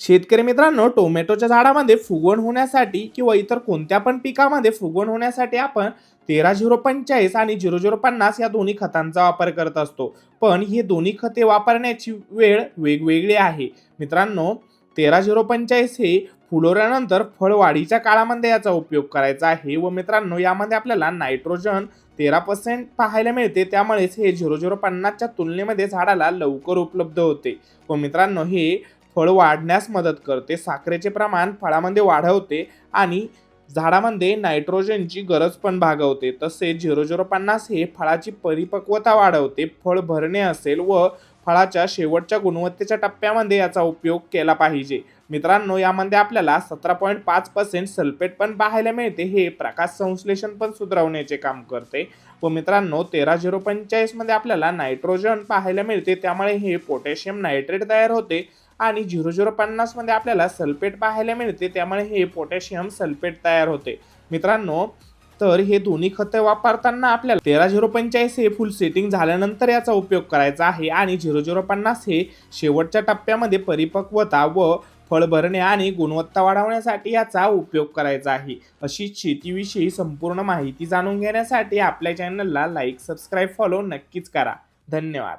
शेतकरी मित्रांनो, टोमॅटोच्या झाडामध्ये फुगवण होण्यासाठी किंवा इतर कोणत्या पण पिकामध्ये फुगवण होण्यासाठी आपण 13-045 आणि 0050 या दोन्ही खतांचा वापर करत असतो. पण ही दोन्ही खते वापरण्याची वेळ वेगवेगळी आहे. मित्रांनो, 13-045 हे फुलोऱ्यानंतर फळ वाढीच्या काळामध्ये याचा उपयोग करायचा आहे व मित्रांनो यामध्ये आपल्याला नायट्रोजन 13% पाहायला मिळते, त्यामुळेच हे 0050च्या तुलनेमध्ये झाडाला लवकर उपलब्ध होते व मित्रांनो हे फळ वाढण्यास मदत करते, साखरेचे प्रमाण फळामध्ये वाढवते आणि झाडामध्ये नायट्रोजनची गरज पण भागवते. तसेच 0050 हे फळाची परिपक्वता वाढवते, फळ भरणे असेल व फळाच्या शेवटच्या गुणवत्तेच्या टप्प्यामध्ये याचा उपयोग केला पाहिजे. मित्रांनो, यामध्ये आपल्याला 17.5% सल्फेट पण पाहायला मिळते, हे प्रकाश संश्लेषण पण सुधारवण्याचे काम करते व मित्रांनो 13-045 मध्ये आपल्याला नायट्रोजन पाहायला मिळते, त्यामुळे हे पोटॅशियम नायट्रेट तयार होते आणि 0050 मध्ये आपल्याला सल्फेट पाहायला मिळते, त्यामुळे हे पोटॅशियम सल्फेट तयार होते. मित्रांनो, तर हे दोन्ही खते वापरताना आपल्याला 13-045 हे फुल सेटिंग झाल्यानंतर याचा उपयोग करायचा आहे आणि 0050 हे शेवटच्या टप्प्यामध्ये परिपक्वता व फळ भरणे आणि गुणवत्ता वाढवण्यासाठी याचा उपयोग करायचा आहे. अशी शेतीविषयी संपूर्ण माहिती जाणून घेण्यासाठी आपल्या चॅनलला लाईक, सबस्क्राईब, फॉलो नक्कीच करा. धन्यवाद.